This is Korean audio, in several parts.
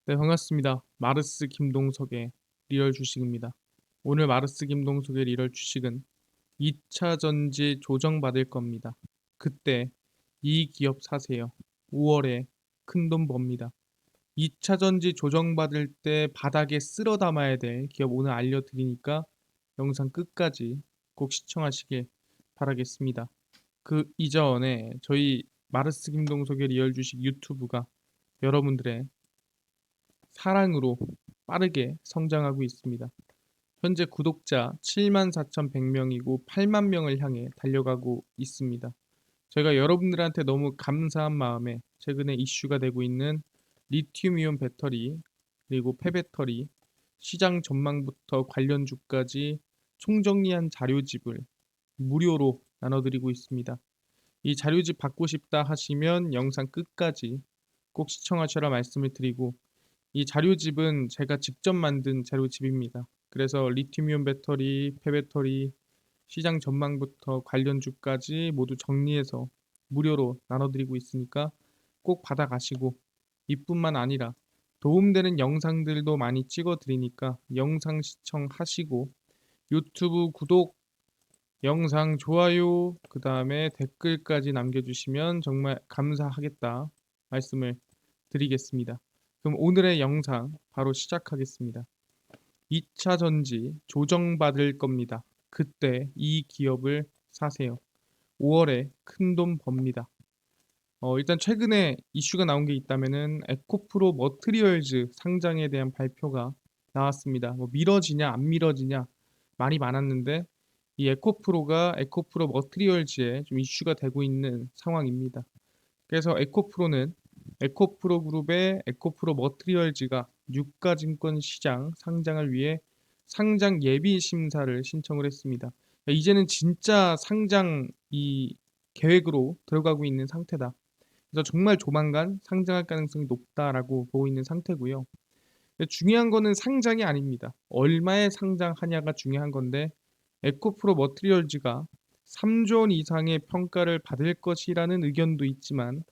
네, 반갑습니다. 마르스 김동석의 리얼 주식입니다. 오늘 마르스 김동석의 리얼 주식은 2차 전지 조정받을 겁니다. 그때 이 기업 사세요. 5월에 큰돈 법니다. 2차 전지 조정받을 때 바닥에 쓸어 담아야 될 기업 오늘 알려드리니까 영상 끝까지 꼭 시청하시길 바라겠습니다. 그 이전에 저희 마르스 김동석의 리얼 주식 유튜브가 여러분들의 사랑으로 빠르게 성장하고 있습니다. 현재 구독자 74,100명이고 8만 명을 향해 달려가고 있습니다. 저희가 여러분들한테 너무 감사한 마음에 최근에 이슈가 되고 있는 리튬이온 배터리 그리고 폐배터리 시장 전망부터 관련주까지 총정리한 자료집을 무료로 나눠드리고 있습니다. 이 자료집 받고 싶다 하시면 영상 끝까지 꼭 시청하셔라 말씀을 드리고, 이 자료집은 제가 직접 만든 자료집입니다. 그래서 리튬이온 배터리, 폐배터리, 시장 전망부터 관련주까지 모두 정리해서 무료로 나눠드리고 있으니까 꼭 받아가시고, 이뿐만 아니라 도움되는 영상들도 많이 찍어드리니까 영상 시청하시고 유튜브 구독, 영상 좋아요, 그 다음에 댓글까지 남겨주시면 정말 감사하겠다 말씀을 드리겠습니다. 그럼 오늘의 영상 바로 시작하겠습니다. 2차 전지 조정받을 겁니다. 그때 이 기업을 사세요. 5월에 큰돈 법니다. 일단 최근에 이슈가 나온 게 있다면은 에코프로 머트리얼즈 상장에 대한 발표가 나왔습니다. 뭐 미뤄지냐 안 미뤄지냐 말이 많았는데, 이 에코프로가 에코프로 머트리얼즈에 좀 이슈가 되고 있는 상황입니다. 그래서 에코프로는 에코프로 그룹의 에코프로 머트리얼즈가 유가증권 시장 상장을 위해 상장 예비 심사를 신청을 했습니다. 이제는 진짜 상장 이 계획으로 들어가고 있는 상태다. 그래서 정말 조만간 상장할 가능성이 높다라고 보고 있는 상태고요. 근데 중요한 거는 상장이 아닙니다. 얼마에 상장하냐가 중요한 건데, 에코프로 머트리얼즈가 3조 원 이상의 평가를 받을 것이라는 의견도 있지만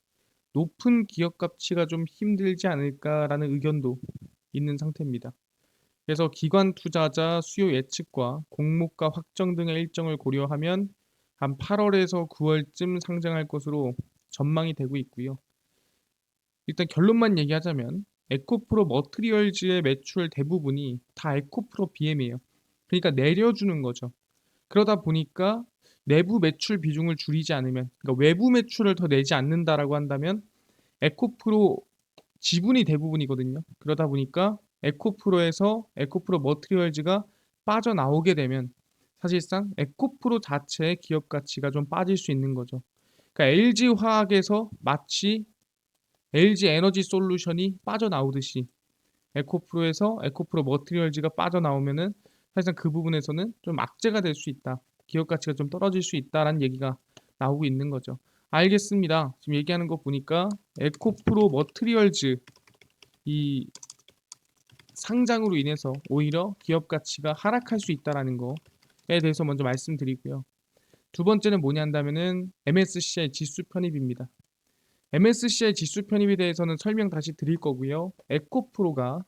높은 기업 가치가 좀 힘들지 않을까라는 의견도 있는 상태입니다. 그래서 기관 투자자 수요 예측과 공모가 확정 등의 일정을 고려하면 한 8월에서 9월쯤 상장할 것으로 전망이 되고 있고요. 일단 결론만 얘기하자면 에코프로 머트리얼즈의 매출 대부분이 다 에코프로 BM이에요. 그러니까 내려주는 거죠. 그러다 보니까 내부 매출 비중을 줄이지 않으면, 그러니까 외부 매출을 더 내지 않는다라고 한다면 에코프로 지분이 대부분이거든요. 그러다 보니까 에코프로에서 에코프로 머트리얼즈가 빠져나오게 되면 사실상 에코프로 자체의 기업 가치가 좀 빠질 수 있는 거죠. 그러니까 LG화학에서 마치 LG 에너지 솔루션이 빠져나오듯이 에코프로에서 에코프로 머티리얼즈가 빠져나오면은 사실상 그 부분에서는 좀 악재가 될 수 있다. 기업 가치가 좀 떨어질 수 있다라는 얘기가 나오고 있는 거죠. 알겠습니다. 지금 얘기하는 거 보니까 에코프로 머티리얼즈 이 상장으로 인해서 오히려 기업 가치가 하락할 수 있다라는 거에 대해서 먼저 말씀드리고요. 두 번째는 뭐냐 한다면은 MSCI 지수 편입입니다. MSCI 지수 편입에 대해서는 설명 다시 드릴 거고요. 에코프로가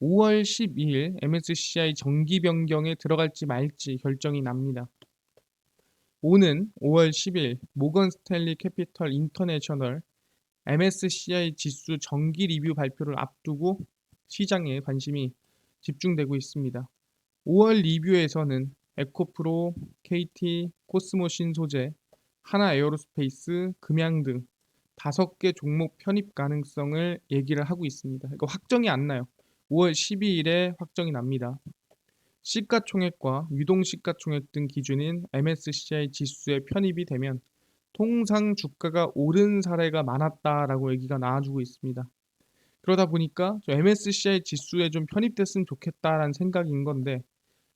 5월 12일 MSCI 정기 변경에 들어갈지 말지 결정이 납니다. 오는 5월 10일 모건 스탠리 캐피털 인터내셔널 MSCI 지수 정기 리뷰 발표를 앞두고 시장에 관심이 집중되고 있습니다. 5월 리뷰에서는 에코프로, KT, 코스모 신소재, 하나 에어로스페이스, 금양 등 5개 종목 편입 가능성을 얘기를 하고 있습니다. 이거 확정이 안 나요. 5월 12일에 확정이 납니다. 시가총액과 유동시가총액 등 기준인 MSCI 지수에 편입이 되면 통상 주가가 오른 사례가 많았다라고 얘기가 나와주고 있습니다. 그러다 보니까 MSCI 지수에 좀 편입됐으면 좋겠다라는 생각인 건데,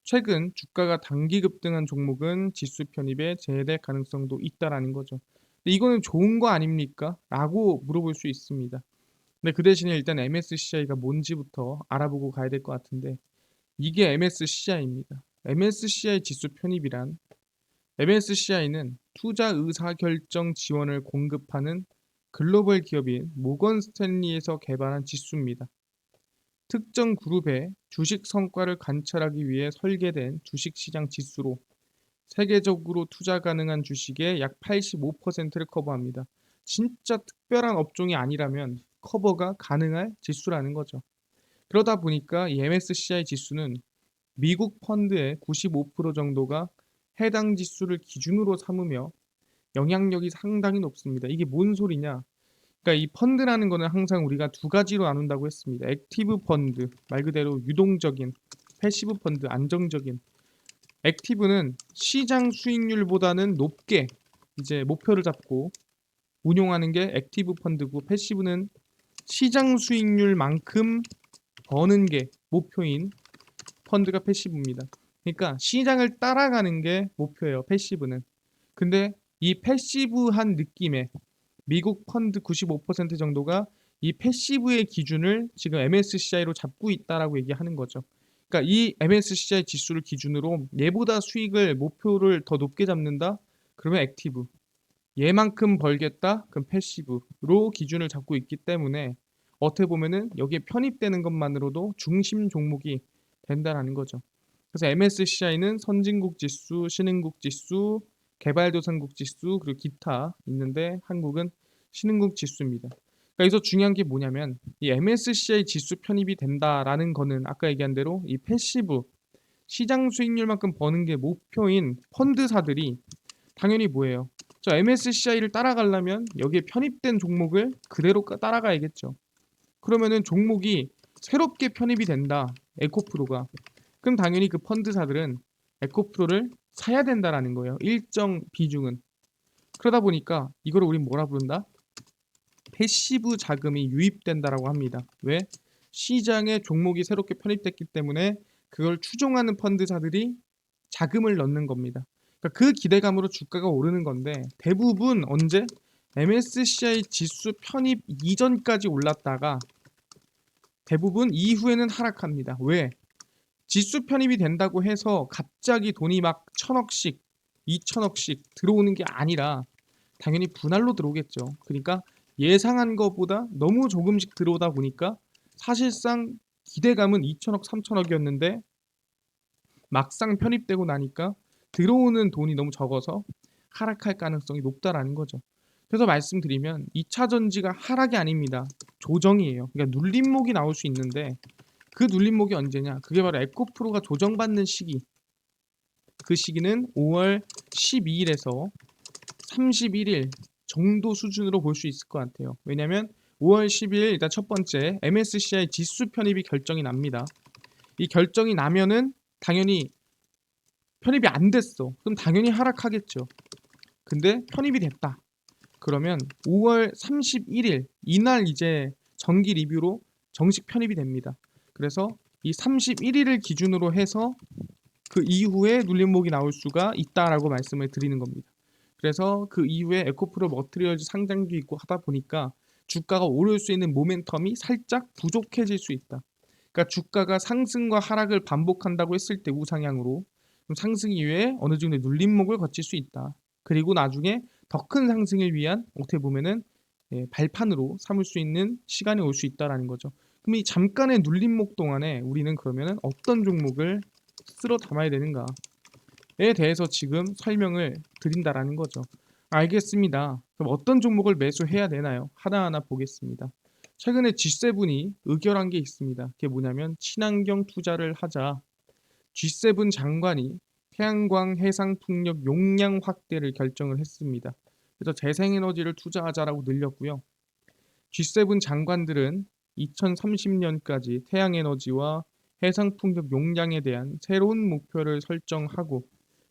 최근 주가가 단기 급등한 종목은 지수 편입에 제외될 가능성도 있다라는 거죠. 근데 이거는 좋은 거 아닙니까? 라고 물어볼 수 있습니다. 근데 그 대신에 일단 MSCI가 뭔지부터 알아보고 가야 될 것 같은데, 이게 MSCI입니다. MSCI 지수 편입이란, MSCI는 투자 의사결정 지원을 공급하는 글로벌 기업인 모건 스탠리에서 개발한 지수입니다. 특정 그룹의 주식 성과를 관찰하기 위해 설계된 주식시장 지수로 세계적으로 투자 가능한 주식의 약 85%를 커버합니다. 진짜 특별한 업종이 아니라면 커버가 가능할 지수라는 거죠. 그러다 보니까 이 MSCI 지수는 미국 펀드의 95% 정도가 해당 지수를 기준으로 삼으며 영향력이 상당히 높습니다. 이게 뭔 소리냐? 그러니까 이 펀드라는 거는 항상 우리가 두 가지로 나눈다고 했습니다. 액티브 펀드, 말 그대로 유동적인, 패시브 펀드, 안정적인. 액티브는 시장 수익률보다는 높게 이제 목표를 잡고 운용하는 게 액티브 펀드고, 패시브는 시장 수익률만큼 버는 게 목표인 펀드가 패시브입니다. 그러니까 시장을 따라가는 게 목표예요, 패시브는. 근데 이 패시브한 느낌의 미국 펀드 95% 정도가 이 패시브의 기준을 지금 MSCI로 잡고 있다라고 얘기하는 거죠. 그러니까 이 MSCI 지수를 기준으로 얘보다 수익을 목표를 더 높게 잡는다? 그러면 액티브. 얘만큼 벌겠다? 그럼 패시브로 기준을 잡고 있기 때문에 어떻게 보면은 여기에 편입되는 것만으로도 중심 종목이 된다라는 거죠. 그래서 MSCI는 선진국 지수, 신흥국 지수, 개발도상국 지수, 그리고 기타 있는데 한국은 신흥국 지수입니다. 그러니까 여기서 중요한 게 뭐냐면 이 MSCI 지수 편입이 된다라는 거는 아까 얘기한 대로 이 패시브 시장 수익률만큼 버는 게 목표인 펀드사들이 당연히 뭐예요? 저 MSCI를 따라가려면 여기에 편입된 종목을 그대로 따라가야겠죠. 그러면은 종목이 새롭게 편입이 된다. 에코프로가. 그럼 당연히 그 펀드사들은 에코프로를 사야 된다라는 거예요. 일정 비중은. 그러다 보니까 이거를 우린 뭐라 부른다? 패시브 자금이 유입된다라고 합니다. 왜? 시장에 종목이 새롭게 편입됐기 때문에 그걸 추종하는 펀드사들이 자금을 넣는 겁니다. 그러니까 그 기대감으로 주가가 오르는 건데 대부분 언제? MSCI 지수 편입 이전까지 올랐다가 대부분 이후에는 하락합니다. 왜? 지수 편입이 된다고 해서 갑자기 돈이 막 1,000억씩, 2,000억씩 들어오는 게 아니라 당연히 분할로 들어오겠죠. 그러니까 예상한 것보다 너무 조금씩 들어오다 보니까 사실상 기대감은 2,000억, 3,000억이었는데 막상 편입되고 나니까 들어오는 돈이 너무 적어서 하락할 가능성이 높다라는 거죠. 그래서 말씀드리면 2차 전지가 하락이 아닙니다. 조정이에요. 그러니까 눌림목이 나올 수 있는데 그 눌림목이 언제냐? 그게 바로 에코프로가 조정받는 시기. 그 시기는 5월 12일에서 31일 정도 수준으로 볼 수 있을 것 같아요. 왜냐하면 5월 12일 일단 첫 번째 MSCI 지수 편입이 결정이 납니다. 이 결정이 나면은 당연히 편입이 안 됐어. 그럼 당연히 하락하겠죠. 근데 편입이 됐다. 그러면 5월 31일 이날 이제 정기 리뷰로 정식 편입이 됩니다. 그래서 이 31일을 기준으로 해서 그 이후에 눌림목이 나올 수가 있다라고 말씀을 드리는 겁니다. 그래서 그 이후에 에코프로 머트리얼즈 상장도 있고 하다 보니까 주가가 오를 수 있는 모멘텀이 살짝 부족해질 수 있다. 그러니까 주가가 상승과 하락을 반복한다고 했을 때 우상향으로 상승 이후에 어느 정도 눌림목을 거칠 수 있다. 그리고 나중에 더 큰 상승을 위한 어떻게 보면은 발판으로 삼을 수 있는 시간이 올 수 있다라는 거죠. 그럼 이 잠깐의 눌림목 동안에 우리는 그러면은 어떤 종목을 쓸어 담아야 되는가에 대해서 지금 설명을 드린다라는 거죠. 알겠습니다. 그럼 어떤 종목을 매수해야 되나요? 하나하나 보겠습니다. 최근에 G7이 의결한 게 있습니다. 그게 뭐냐면 친환경 투자를 하자. G7 장관이 태양광 해상풍력 용량 확대를 결정을 했습니다. 그래서 재생에너지를 투자하자라고 늘렸고요. G7 장관들은 2030년까지 태양에너지와 해상풍력 용량에 대한 새로운 목표를 설정하고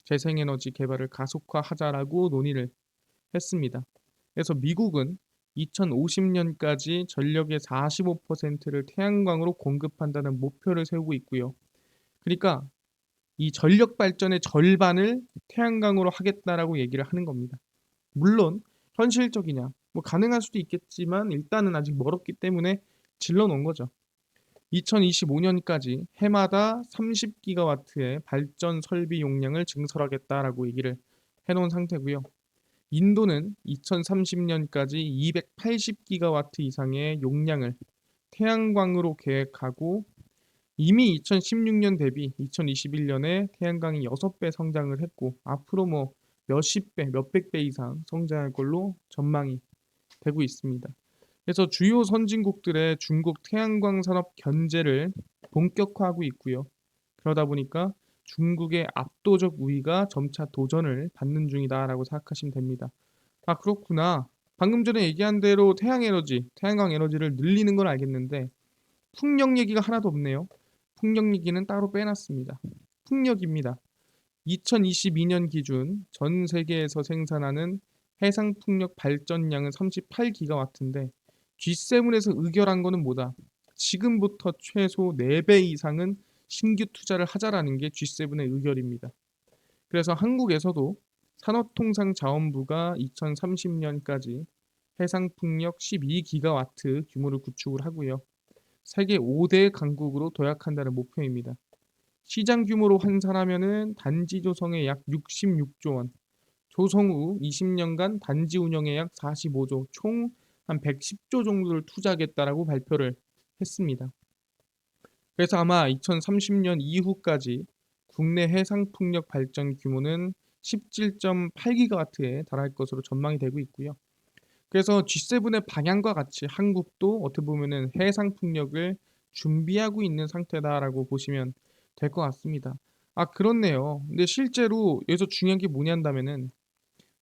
재생에너지 개발을 가속화하자라고 논의를 했습니다. 그래서 미국은 2050년까지 전력의 45%를 태양광으로 공급한다는 목표를 세우고 있고요. 그러니까 이 전력 발전의 절반을 태양광으로 하겠다라고 얘기를 하는 겁니다. 물론 현실적이냐? 뭐 가능할 수도 있겠지만 일단은 아직 멀었기 때문에 질러 놓은 거죠. 2025년까지 해마다 30기가와트의 발전 설비 용량을 증설하겠다라고 얘기를 해놓은 상태고요. 인도는 2030년까지 280기가와트 이상의 용량을 태양광으로 계획하고 이미 2016년 대비 2021년에 태양광이 6배 성장을 했고 앞으로 뭐 몇십 배, 몇백 배 이상 성장할 걸로 전망이 되고 있습니다. 그래서 주요 선진국들의 중국 태양광 산업 견제를 본격화하고 있고요. 그러다 보니까 중국의 압도적 우위가 점차 도전을 받는 중이다라고 생각하시면 됩니다. 아, 그렇구나. 방금 전에 얘기한 대로 태양 에너지, 태양광 에너지를 늘리는 건 알겠는데 풍력 얘기가 하나도 없네요. 풍력 얘기는 따로 빼놨습니다. 풍력입니다. 2022년 기준 전 세계에서 생산하는 해상 풍력 발전량은 38기가와트인데 G7에서 의결한 거는 뭐다? 지금부터 최소 4배 이상은 신규 투자를 하자라는 게 G7의 의결입니다. 그래서 한국에서도 산업통상자원부가 2030년까지 해상 풍력 12기가와트 규모를 구축을 하고요. 세계 5대 강국으로 도약한다는 목표입니다. 시장 규모로 환산하면은 단지 조성에 약 66조 원, 조성 후 20년간 단지 운영에 약 45조, 총 한 110조 정도를 투자하겠다라고 발표를 했습니다. 그래서 아마 2030년 이후까지 국내 해상풍력 발전 규모는 17.8기가와트에 달할 것으로 전망이 되고 있고요. 그래서 G7의 방향과 같이 한국도 어떻게 보면은 해상풍력을 준비하고 있는 상태다라고 보시면 될 것 같습니다. 아, 그렇네요. 근데 실제로 여기서 중요한 게 뭐냐면은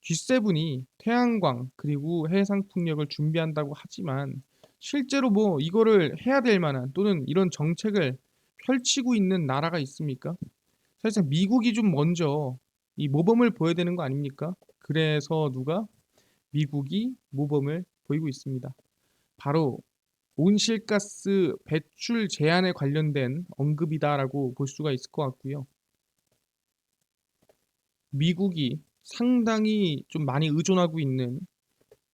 G7이 태양광 그리고 해상풍력을 준비한다고 하지만 실제로 뭐 이거를 해야 될 만한 또는 이런 정책을 펼치고 있는 나라가 있습니까? 사실상 미국이 좀 먼저 이 모범을 보여야 되는 거 아닙니까? 그래서 누가 미국이 모범을 보이고 있습니다. 바로 온실가스 배출 제한에 관련된 언급이다라고 볼 수가 있을 것 같고요. 미국이 상당히 좀 많이 의존하고 있는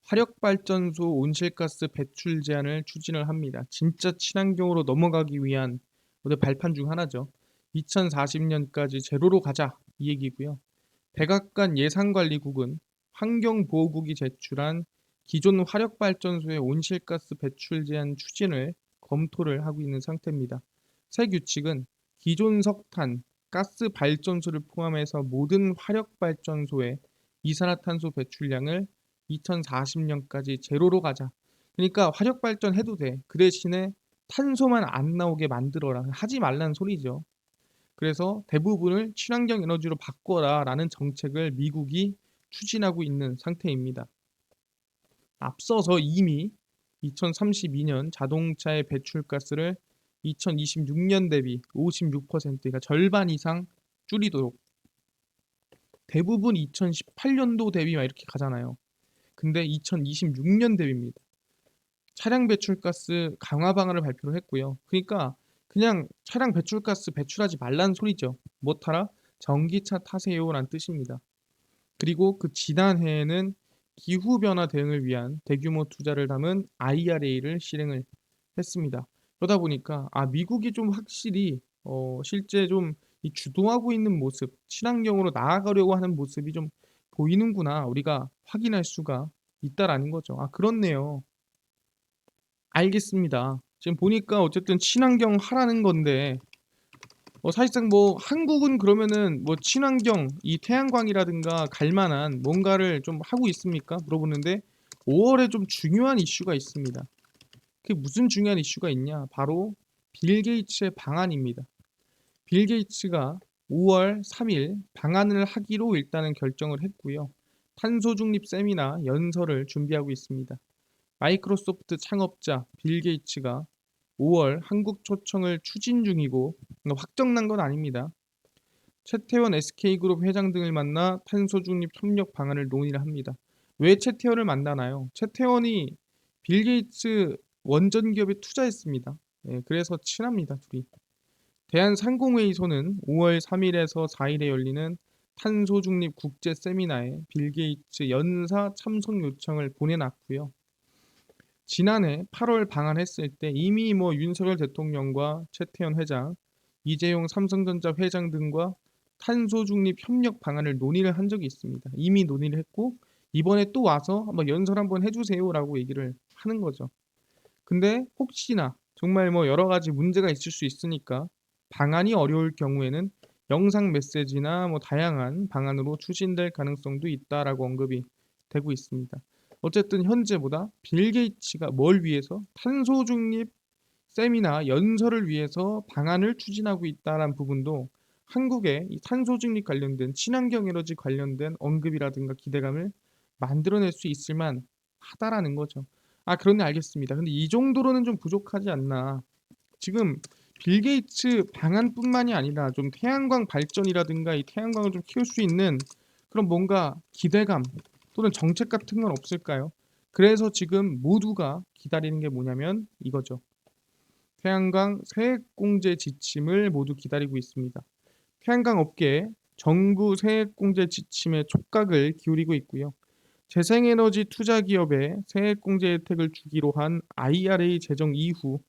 화력발전소 온실가스 배출 제한을 추진을 합니다. 진짜 친환경으로 넘어가기 위한 모델 발판 중 하나죠. 2040년까지 제로로 가자 이 얘기고요. 백악관 예산관리국은 환경보호국이 제출한 기존 화력발전소의 온실가스 배출 제한 추진을 검토를 하고 있는 상태입니다. 새 규칙은 기존 석탄, 가스 발전소를 포함해서 모든 화력발전소의 이산화탄소 배출량을 2040년까지 제로로 가자. 그러니까 화력발전 해도 돼. 그 대신에 탄소만 안 나오게 만들어라. 하지 말라는 소리죠. 그래서 대부분을 친환경 에너지로 바꿔라라는 정책을 미국이 추진하고 있는 상태입니다. 앞서서 이미 2032년 자동차의 배출가스를 2026년 대비 56%, 그러니까 절반 이상 줄이도록 대부분 2018년도 대비 막 이렇게 가잖아요. 근데 2026년 대비입니다. 차량 배출가스 강화 방안을 발표를 했고요. 그러니까 그냥 차량 배출가스 배출하지 말라는 소리죠. 뭐 타라? 전기차 타세요라는 뜻입니다. 그리고 그 지난해에는 기후변화 대응을 위한 대규모 투자를 담은 IRA를 실행을 했습니다. 그러다 보니까 미국이 좀 확실히 실제 좀 이 주도하고 있는 모습, 친환경으로 나아가려고 하는 모습이 좀 보이는구나. 우리가 확인할 수가 있다라는 거죠. 아, 그렇네요. 알겠습니다. 지금 보니까 어쨌든 친환경 하라는 건데 사실상 뭐 한국은 그러면은 뭐 친환경 이 태양광이라든가 갈 만한 뭔가를 좀 하고 있습니까? 물어보는데 5월에 좀 중요한 이슈가 있습니다. 그게 무슨 중요한 이슈가 있냐? 바로 빌 게이츠의 방안입니다. 빌 게이츠가 5월 3일 방안을 하기로 일단은 결정을 했고요. 탄소 중립 세미나 연설을 준비하고 있습니다. 마이크로소프트 창업자 빌 게이츠가 5월 한국 초청을 추진 중이고 확정난 건 아닙니다. 최태원 SK그룹 회장 등을 만나 탄소 중립 협력 방안을 논의를 합니다. 왜 최태원을 만나나요? 최태원이 빌 게이츠 원전 기업에 투자했습니다. 그래서 친합니다, 둘이. 대한상공회의소는 5월 3일에서 4일에 열리는 탄소 중립 국제 세미나에 빌 게이츠 연사 참석 요청을 보내놨고요. 지난해 8월 방한했을 때 이미 뭐 윤석열 대통령과 최태원 회장, 이재용 삼성전자 회장 등과 탄소 중립 협력 방안을 논의를 한 적이 있습니다. 이미 논의를 했고 이번에 또 와서 한번 연설 한번 해주세요라고 얘기를 하는 거죠. 근데 혹시나 정말 뭐 여러 가지 문제가 있을 수 있으니까 방안이 어려울 경우에는 영상 메시지나 뭐 다양한 방안으로 추진될 가능성도 있다라고 언급이 되고 있습니다. 어쨌든 현재보다 빌 게이츠가 뭘 위해서 탄소 중립 세미나 연설을 위해서 방안을 추진하고 있다라는 부분도 한국의 이 탄소 중립 관련된 친환경 에너지 관련된 언급이라든가 기대감을 만들어낼 수 있을 만하다라는 거죠. 아, 그런데 알겠습니다. 근데 이 정도로는 좀 부족하지 않나. 지금 빌 게이츠 방안뿐만이 아니라 좀 태양광 발전이라든가 이 태양광을 좀 키울 수 있는 그런 뭔가 기대감 또는 정책 같은 건 없을까요? 그래서 지금 모두가 기다리는 게 뭐냐면 이거죠. 태양광 세액공제 지침을 모두 기다리고 있습니다. 태양광 업계에 정부 세액공제 지침에 촉각을 기울이고 있고요. 재생에너지 투자 기업에 세액공제 혜택을 주기로 한 IRA 제정 이후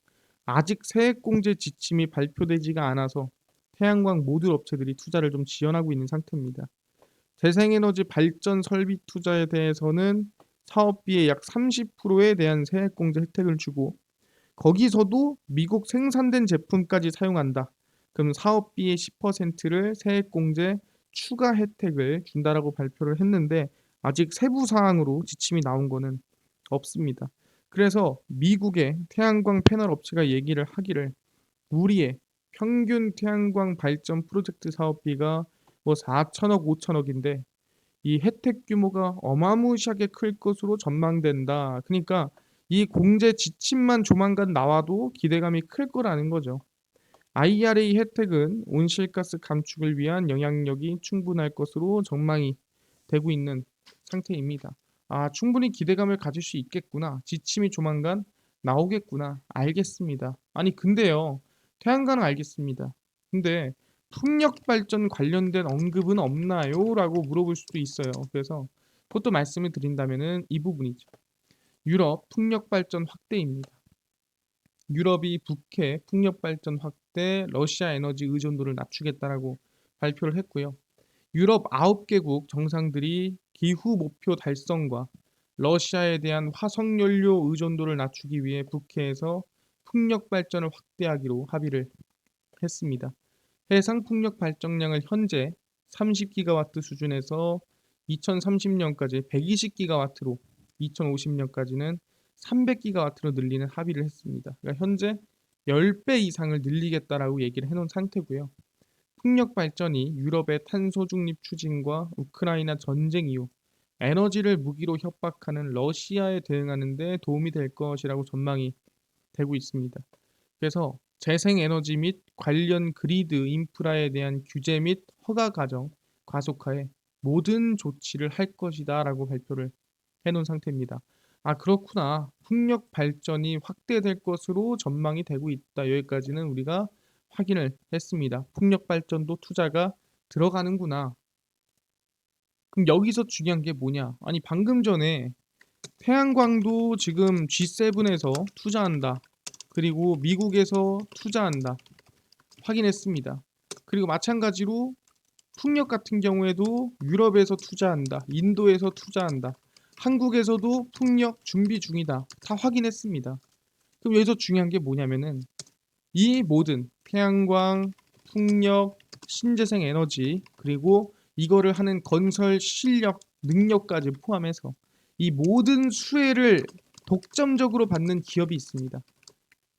아직 세액공제 지침이 발표되지가 않아서 태양광 모듈 업체들이 투자를 좀 지연하고 있는 상태입니다. 재생에너지 발전 설비 투자에 대해서는 사업비의 약 30%에 대한 세액공제 혜택을 주고 거기서도 미국 생산된 제품까지 사용한다. 그럼 사업비의 10%를 세액공제 추가 혜택을 준다라고 발표를 했는데 아직 세부 사항으로 지침이 나온 거는 없습니다. 그래서 미국의 태양광 패널 업체가 얘기를 하기를 우리의 평균 태양광 발전 프로젝트 사업비가 뭐 4천억, 5천억인데 이 혜택 규모가 어마무시하게 클 것으로 전망된다. 그러니까 이 공제 지침만 조만간 나와도 기대감이 클 거라는 거죠. IRA 혜택은 온실가스 감축을 위한 영향력이 충분할 것으로 전망이 되고 있는 상태입니다. 아, 충분히 기대감을 가질 수 있겠구나. 지침이 조만간 나오겠구나. 알겠습니다. 아니, 근데요. 태양광은 알겠습니다. 근데 풍력 발전 관련된 언급은 없나요? 라고 물어볼 수도 있어요. 그래서 그것도 말씀을 드린다면은 이 부분이죠. 유럽 풍력 발전 확대입니다. 유럽이 북해 풍력 발전 확대, 러시아 에너지 의존도를 낮추겠다라고 발표를 했고요. 유럽 9개국 정상들이 기후 목표 달성과 러시아에 대한 화석 연료 의존도를 낮추기 위해 북해에서 풍력 발전을 확대하기로 합의를 했습니다. 해상 풍력 발전량을 현재 30기가와트 수준에서 2030년까지 120기가와트로 2050년까지는 300기가와트로 늘리는 합의를 했습니다. 그러니까 현재 10배 이상을 늘리겠다라고 얘기를 해놓은 상태고요. 풍력 발전이 유럽의 탄소 중립 추진과 우크라이나 전쟁 이후 에너지를 무기로 협박하는 러시아에 대응하는 데 도움이 될 것이라고 전망이 되고 있습니다. 그래서 재생에너지 및 관련 그리드 인프라에 대한 규제 및 허가 과정 가속화에 모든 조치를 할 것이다 라고 발표를 해놓은 상태입니다. 아, 그렇구나. 풍력 발전이 확대될 것으로 전망이 되고 있다. 여기까지는 우리가 확인을 했습니다. 풍력 발전도 투자가 들어가는구나. 그럼 여기서 중요한 게 뭐냐? 아니, 방금 전에 태양광도 지금 G7에서 투자한다. 그리고 미국에서 투자한다. 확인했습니다. 그리고 마찬가지로 풍력 같은 경우에도 유럽에서 투자한다. 인도에서 투자한다. 한국에서도 풍력 준비 중이다. 다 확인했습니다. 그럼 여기서 중요한 게 뭐냐면은 이 모든 태양광, 풍력, 신재생 에너지 그리고 이거를 하는 건설 실력, 능력까지 포함해서 이 모든 수혜를 독점적으로 받는 기업이 있습니다.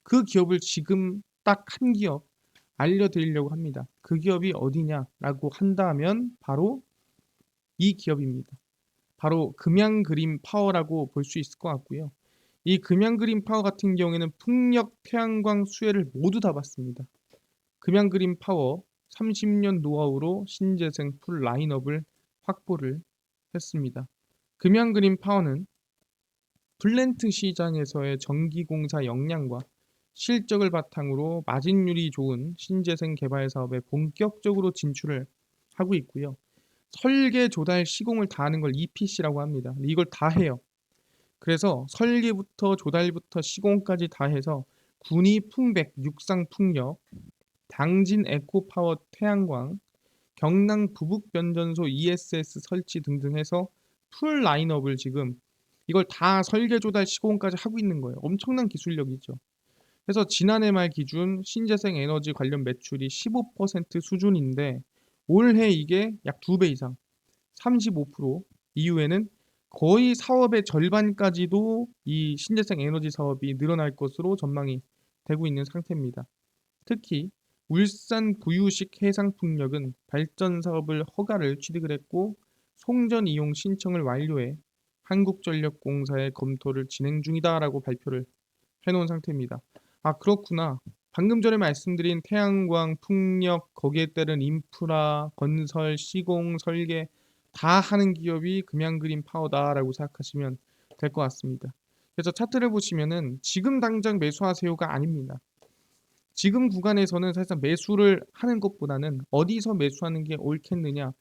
그 기업을 지금 딱 한 기업 알려드리려고 합니다. 그 기업이 어디냐라고 한다면 바로 이 기업입니다. 바로 금양그린 파워라고 볼 수 있을 것 같고요. 이 금양그린 파워 같은 경우에는 풍력, 태양광 수혜를 모두 다 받습니다. 금양그린 파워 30년 노하우로 신재생 풀 라인업을 확보를 했습니다. 금양그린 파워는 플랜트 시장에서의 전기공사 역량과 실적을 바탕으로 마진율이 좋은 신재생 개발 사업에 본격적으로 진출을 하고 있고요. 설계, 조달, 시공을 다 하는 걸 EPC라고 합니다. 이걸 다 해요. 그래서 설계부터 조달부터 시공까지 다 해서 군위 풍백, 육상 풍력, 당진 에코파워 태양광, 경남 부북 변전소 ESS 설치 등등 해서 풀 라인업을 지금 이걸 다 설계, 조달, 시공까지 하고 있는 거예요. 엄청난 기술력이죠. 그래서 지난해 말 기준 신재생 에너지 관련 매출이 15% 수준인데 올해 이게 약 2배 이상 35% 이후에는 거의 사업의 절반까지도 이 신재생 에너지 사업이 늘어날 것으로 전망이 되고 있는 상태입니다. 특히 울산 부유식 해상풍력은 발전 사업을 허가를 취득을 했고 송전 이용 신청을 완료해 한국전력공사의 검토를 진행 중이다라고 발표를 해놓은 상태입니다. 아, 그렇구나. 방금 전에 말씀드린 태양광, 풍력, 거기에 따른 인프라, 건설, 시공, 설계 다 하는 기업이 금양그린 파워다라고 생각하시면 될 것 같습니다. 그래서 차트를 보시면은 지금 당장 매수하세요가 아닙니다. 지금 구간에서는 사실상 매수를 하는 것보다는 어디서 매수하는 게 옳겠느냐.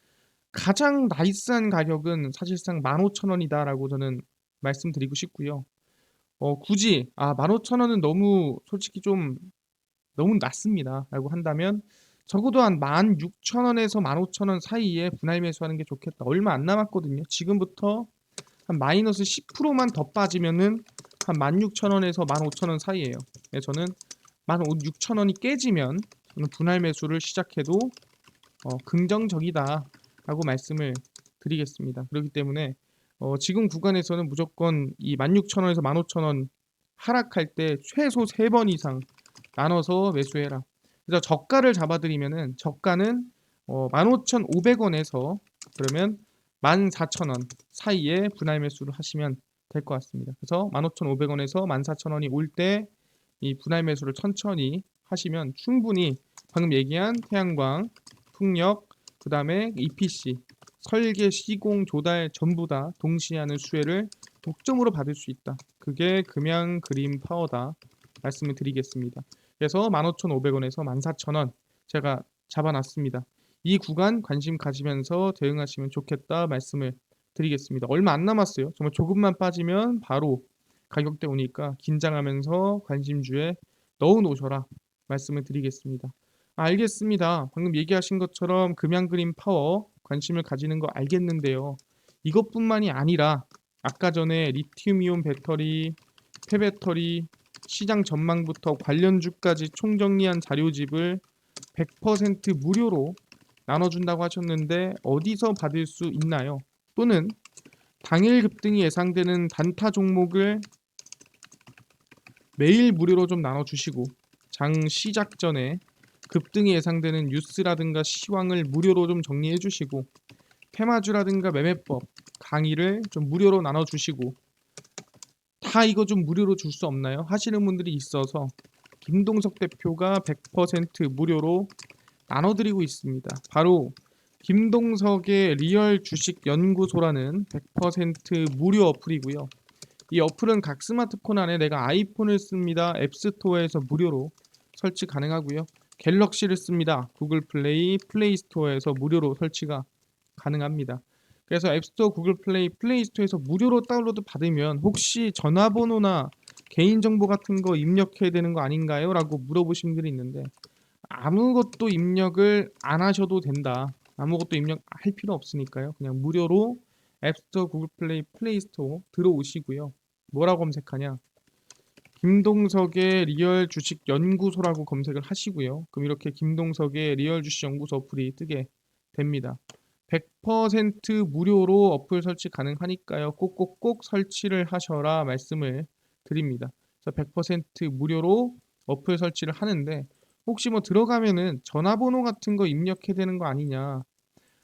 가장 나이스한 가격은 사실상 15,000원이다라고 저는 말씀드리고 싶고요. 굳이 15,000원은 너무 솔직히 좀 너무 낮습니다라고 한다면 적어도 한 16,000원에서 15,000원 사이에 분할 매수하는 게 좋겠다. 얼마 안 남았거든요. 지금부터 한 마이너스 10%만 더 빠지면은 한 16,000원에서 15,000원 사이예요. 네, 저는 16,000원이 깨지면 저는 분할 매수를 시작해도 긍정적이다라고 말씀을 드리겠습니다. 그렇기 때문에 지금 구간에서는 무조건 이 16,000원에서 15,000원 하락할 때 최소 3번 이상 나눠서 매수해라. 그래서 저가를 잡아드리면은 저가는 15,500원에서 그러면 14,000원 사이에 분할 매수를 하시면 될 것 같습니다. 그래서 15,500원에서 14,000원이 올 때 이 분할 매수를 천천히 하시면 충분히 방금 얘기한 태양광, 풍력, 그 다음에 EPC, 설계, 시공, 조달 전부 다 동시에 하는 수혜를 독점으로 받을 수 있다. 그게 금양 그린 파워다. 말씀을 드리겠습니다. 그래서 15,500원에서 14,000원 제가 잡아놨습니다. 이 구간 관심 가지면서 대응하시면 좋겠다 말씀을 드리겠습니다. 얼마 안 남았어요. 정말 조금만 빠지면 바로 가격대 오니까 긴장하면서 관심주에 넣어 놓으셔라 말씀을 드리겠습니다. 알겠습니다. 방금 얘기하신 것처럼 금양그린 파워 관심을 가지는 거 알겠는데요. 이것뿐만이 아니라 아까 전에 리튬이온 배터리, 폐배터리, 시장 전망부터 관련주까지 총정리한 자료집을 100% 무료로 나눠준다고 하셨는데 어디서 받을 수 있나요? 또는 당일 급등이 예상되는 단타 종목을 매일 무료로 좀 나눠주시고 장 시작 전에 급등이 예상되는 뉴스라든가 시황을 무료로 좀 정리해 주시고 테마주라든가 매매법 강의를 좀 무료로 나눠주시고 다 이거 좀 무료로 줄 수 없나요? 하시는 분들이 있어서 김동석 대표가 100% 무료로 나눠드리고 있습니다. 바로 김동석의 리얼 주식 연구소라는 100% 무료 어플이고요. 이 어플은 각 스마트폰 안에 내가 아이폰을 씁니다. 앱스토어에서 무료로 설치 가능하고요. 갤럭시를 씁니다. 구글 플레이, 플레이 스토어에서 무료로 설치가 가능합니다. 그래서 앱스토어, 구글 플레이, 플레이 스토어에서 무료로 다운로드 받으면 혹시 전화번호나 개인정보 같은 거 입력해야 되는 거 아닌가요? 라고 물어보신 분들이 있는데 아무것도 입력을 안 하셔도 된다. 아무것도 입력할 필요 없으니까요. 그냥 무료로 앱스토어, 구글 플레이, 플레이 스토어 들어오시고요. 뭐라고 검색하냐? 김동석의 리얼 주식 연구소라고 검색을 하시고요. 그럼 이렇게 김동석의 리얼 주식 연구소 어플이 뜨게 됩니다. 100% 무료로 어플 설치 가능하니까요. 꼭꼭꼭 설치를 하셔라 말씀을 드립니다. 그래서 100% 무료로 어플 설치를 하는데 혹시 뭐 들어가면은 전화번호 같은 거 입력해야 되는 거 아니냐.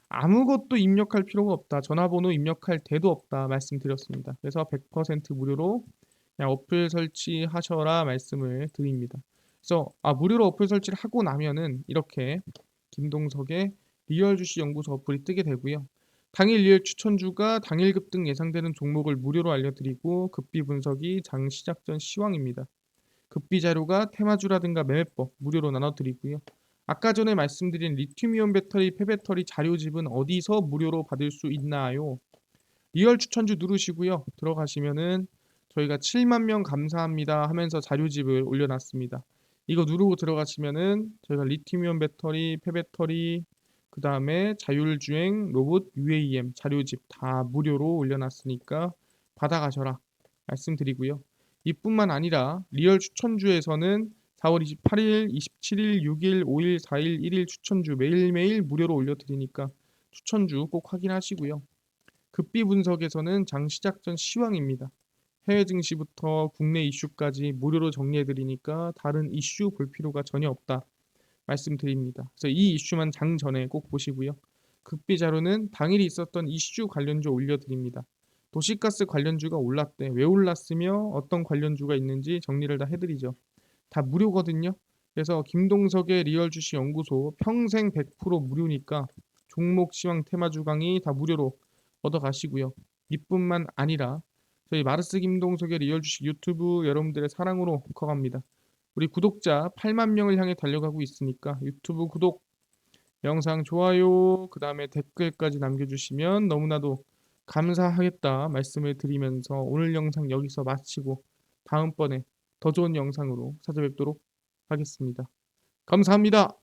아무것도 입력할 필요가 없다. 전화번호 입력할 데도 없다. 말씀드렸습니다. 그래서 100% 무료로 그냥 어플 설치하셔라 말씀을 드립니다. 그래서 무료로 어플 설치를 하고 나면은 이렇게 김동석의 리얼 주식 연구소 어플이 뜨게 되고요. 당일 리얼 추천주가 당일 급등 예상되는 종목을 무료로 알려드리고 급비 분석이 장 시작 전 시황입니다. 급비 자료가 테마주라든가 매매법 무료로 나눠드리고요. 아까 전에 말씀드린 리튬이온 배터리, 폐배터리 자료집은 어디서 무료로 받을 수 있나요? 리얼 추천주 누르시고요. 들어가시면은 저희가 7만 명 감사합니다 하면서 자료집을 올려놨습니다. 이거 누르고 들어가시면은 저희가 리튬이온 배터리, 폐배터리, 그 다음에 자율주행 로봇 UAM 자료집 다 무료로 올려놨으니까 받아가셔라 말씀드리고요. 이뿐만 아니라 리얼 추천주에서는 4월 28일, 27일, 6일, 5일, 4일, 1일 추천주 매일매일 무료로 올려드리니까 추천주 꼭 확인하시고요. 급비 분석에서는 장 시작 전 시황입니다. 해외 증시부터 국내 이슈까지 무료로 정리해드리니까 다른 이슈 볼 필요가 전혀 없다 말씀드립니다. 그래서 이 이슈만 장 전에 꼭 보시고요. 극비 자료는 당일 있었던 이슈 관련주 올려드립니다. 도시가스 관련주가 올랐대. 왜 올랐으며 어떤 관련주가 있는지 정리를 다 해드리죠. 다 무료거든요. 그래서 김동석의 리얼 주식 연구소 평생 100% 무료니까 종목 시황 테마주 강의 다 무료로 얻어가시고요. 이뿐만 아니라 저희 마르스 김동석의 리얼 주식 유튜브 여러분들의 사랑으로 커갑니다. 우리 구독자 8만 명을 향해 달려가고 있으니까 유튜브 구독, 영상 좋아요, 그 다음에 댓글까지 남겨주시면 너무나도 감사하겠다 말씀을 드리면서 오늘 영상 여기서 마치고 다음번에 더 좋은 영상으로 찾아뵙도록 하겠습니다. 감사합니다.